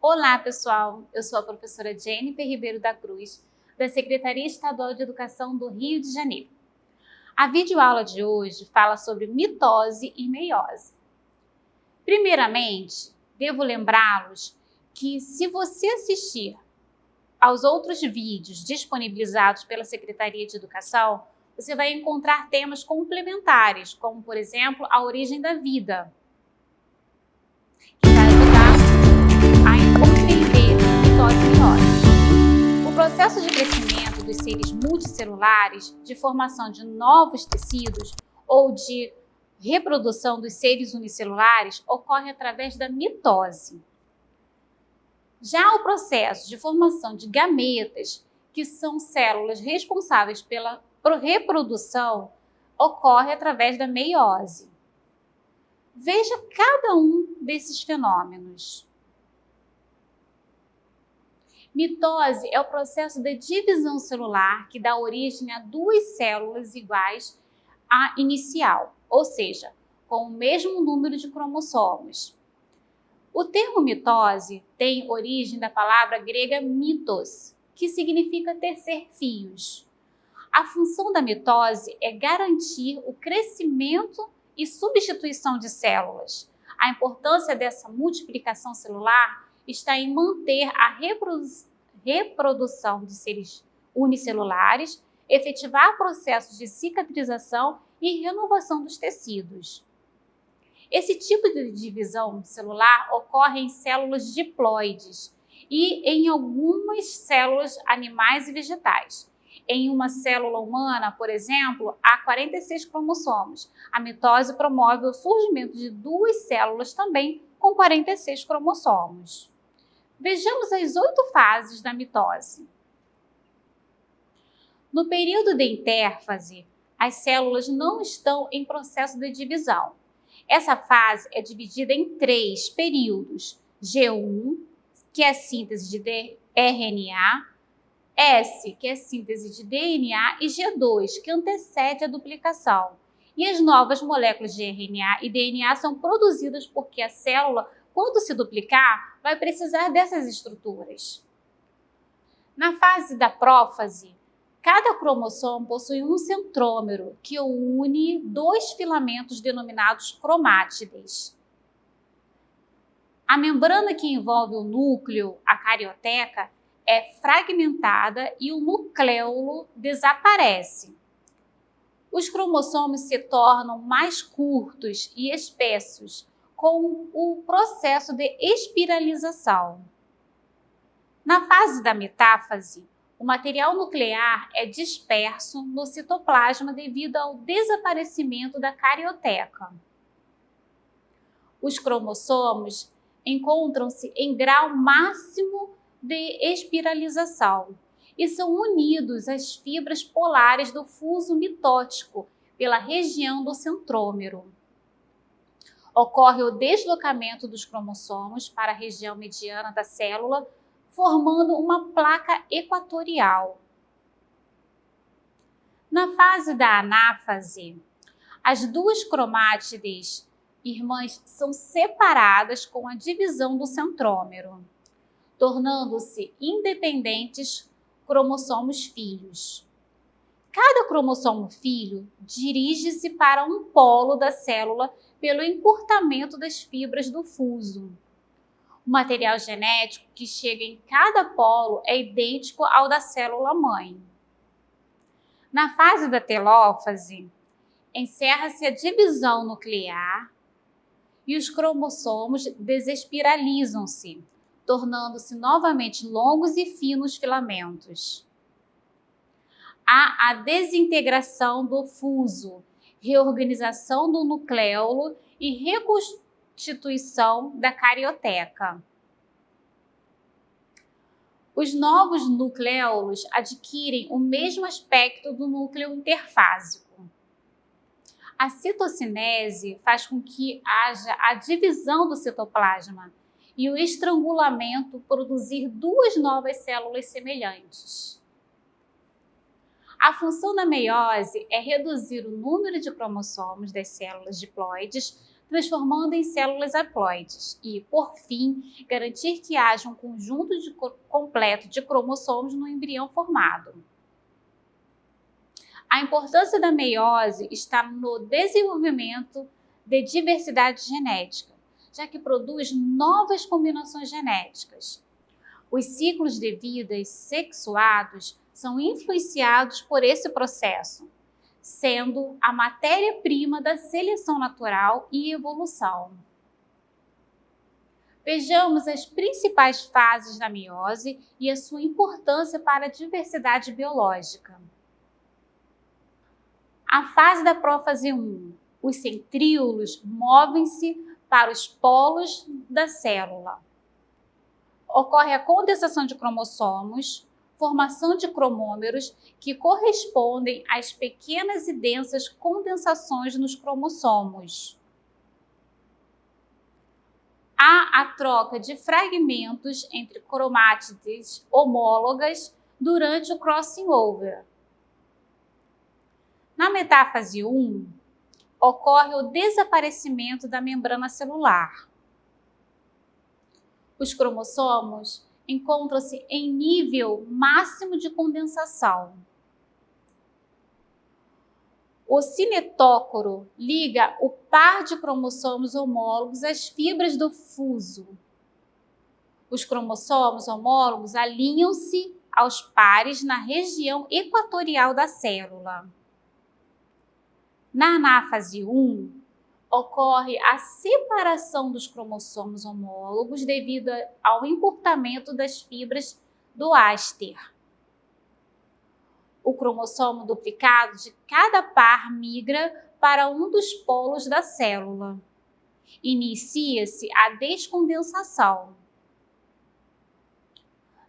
Olá, pessoal! Eu sou a professora Jennifer Ribeiro da Cruz, da Secretaria Estadual de Educação do Rio de Janeiro. A videoaula de hoje fala sobre mitose e meiose. Primeiramente, devo lembrá-los que se você assistir aos outros vídeos disponibilizados pela Secretaria de Educação, você vai encontrar temas complementares, como, por exemplo, a origem da vida, que vai ajudar a compreender mitose e meiose. O processo de crescimento dos seres multicelulares, de formação de novos tecidos ou de reprodução dos seres unicelulares ocorre através da mitose. Já o processo de formação de gametas, que são células responsáveis pela reprodução, ocorre através da meiose. Veja cada um desses fenômenos. Mitose é o processo de divisão celular que dá origem a duas células iguais à inicial, ou seja, com o mesmo número de cromossomos. O termo mitose tem origem da palavra grega mitos, que significa tecer fios. A função da mitose é garantir o crescimento e substituição de células. A importância dessa multiplicação celular está em manter a reprodução de seres unicelulares, efetivar processos de cicatrização e renovação dos tecidos. Esse tipo de divisão celular ocorre em células diploides e em algumas células animais e vegetais. Em uma célula humana, por exemplo, há 46 cromossomos. A mitose promove o surgimento de duas células também com 46 cromossomos. Vejamos as 8 fases da mitose. No período de intérfase, as células não estão em processo de divisão. Essa fase é dividida em 3 períodos: G1, que é a síntese de RNA, S, que é a síntese de DNA, e G2, que antecede a duplicação. E as novas moléculas de RNA e DNA são produzidas porque a célula, quando se duplicar, vai precisar dessas estruturas. Na fase da prófase, cada cromossomo possui um centrômero que une 2 filamentos denominados cromátides. A membrana que envolve o núcleo, a carioteca, é fragmentada e o nucleolo desaparece. Os cromossomos se tornam mais curtos e espessos com o processo de espiralização. Na fase da metáfase, o material nuclear é disperso no citoplasma devido ao desaparecimento da carioteca. Os cromossomos encontram-se em grau máximo de espiralização e são unidos às fibras polares do fuso mitótico pela região do centrômero. Ocorre o deslocamento dos cromossomos para a região mediana da célula, formando uma placa equatorial. Na fase da anáfase, as duas cromátides irmãs são separadas com a divisão do centrômero, tornando-se independentes cromossomos filhos. Cada cromossomo filho dirige-se para um polo da célula pelo encurtamento das fibras do fuso. O material genético que chega em cada polo é idêntico ao da célula-mãe. Na fase da telófase, encerra-se a divisão nuclear e os cromossomos desespiralizam-se, tornando-se novamente longos e finos filamentos. Há a desintegração do fuso, reorganização do nucleolo e reconstituição da carioteca. Os novos nucleolos adquirem o mesmo aspecto do núcleo interfásico. A citocinese faz com que haja a divisão do citoplasma e o estrangulamento produzir duas novas células semelhantes. A função da meiose é reduzir o número de cromossomos das células diploides, transformando em células haploides e, por fim, garantir que haja um conjunto completo de cromossomos no embrião formado. A importância da meiose está no desenvolvimento de diversidade genética, já que produz novas combinações genéticas. Os ciclos de vida sexuados são influenciados por esse processo, sendo a matéria-prima da seleção natural e evolução. Vejamos as principais fases da meiose e a sua importância para a diversidade biológica. A fase da prófase 1. Os centríolos movem-se para os polos da célula. Ocorre a condensação de cromossomos, formação de cromômeros que correspondem às pequenas e densas condensações nos cromossomos. Há a troca de fragmentos entre cromátides homólogas durante o crossing over. Na metáfase 1, ocorre o desaparecimento da membrana celular. Os cromossomos encontram-se em nível máximo de condensação. O cinetócoro liga o par de cromossomos homólogos às fibras do fuso. Os cromossomos homólogos alinham-se aos pares na região equatorial da célula. Na anáfase 1, ocorre a separação dos cromossomos homólogos devido ao encurtamento das fibras do áster. O cromossomo duplicado de cada par migra para um dos polos da célula. Inicia-se a descondensação.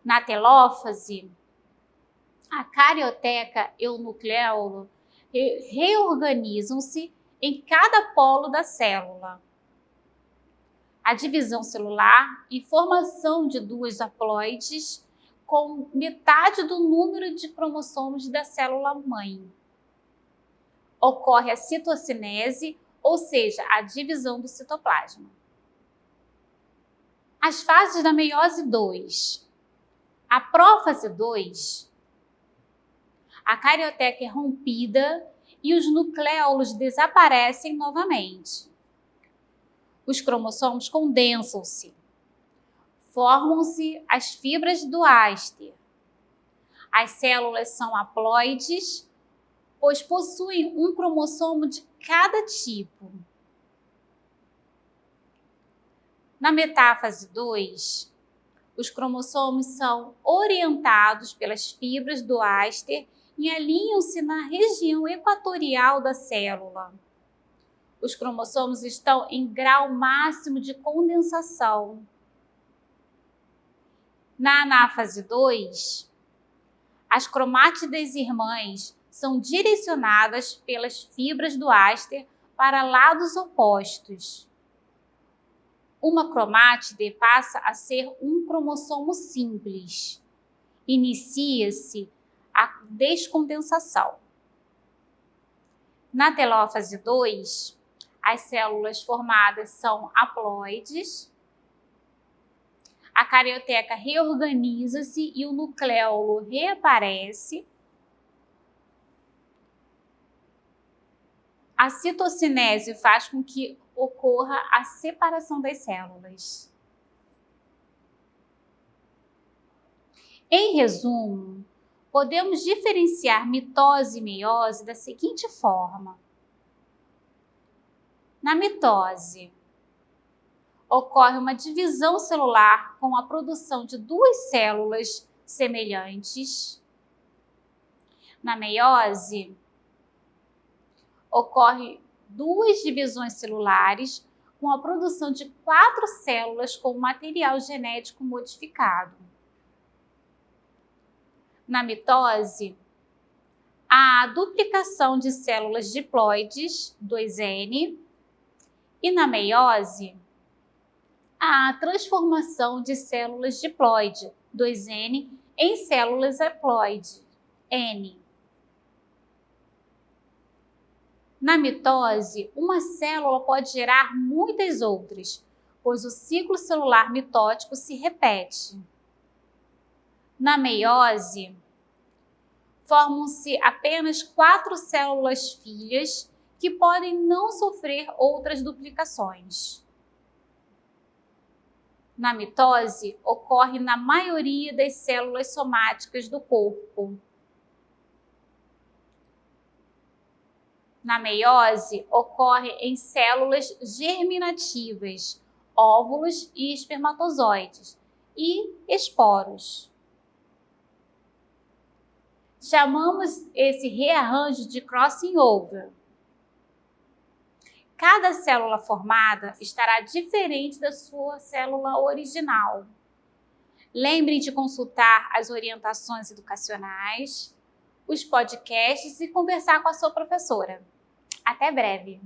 Na telófase, a carioteca e o nucleolo reorganizam-se em cada polo da célula. A divisão celular e formação de duas haploides com metade do número de cromossomos da célula-mãe. Ocorre a citocinese, ou seja, a divisão do citoplasma. As fases da meiose 2. A prófase 2. A carioteca é rompida e os nucleolos desaparecem novamente. Os cromossomos condensam-se. Formam-se as fibras do áster. As células são haploides, pois possuem um cromossomo de cada tipo. Na metáfase 2, os cromossomos são orientados pelas fibras do áster e alinham-se na região equatorial da célula. Os cromossomos estão em grau máximo de condensação. Na anáfase 2, as cromátides irmãs são direcionadas pelas fibras do áster para lados opostos. Uma cromátide passa a ser um cromossomo simples. Inicia-se a descondensação. Na telófase 2, as células formadas são haploides. A carioteca reorganiza-se e o nucleolo reaparece. A citocinese faz com que ocorra a separação das células. Em resumo, podemos diferenciar mitose e meiose da seguinte forma. Na mitose, ocorre uma divisão celular com a produção de duas células semelhantes. Na meiose, ocorre duas divisões celulares com a produção de 4 células com material genético modificado. Na mitose, há a duplicação de células diploides, 2N, e na meiose, há a transformação de células diploide, 2N, em células haploide, N. Na mitose, uma célula pode gerar muitas outras, pois o ciclo celular mitótico se repete. Na meiose, formam-se apenas 4 células filhas que podem não sofrer outras duplicações. Na mitose, ocorre na maioria das células somáticas do corpo. Na meiose, ocorre em células germinativas, óvulos e espermatozoides, e esporos. Chamamos esse rearranjo de crossing over. Cada célula formada estará diferente da sua célula original. Lembre de consultar as orientações educacionais, os podcasts e conversar com a sua professora. Até breve!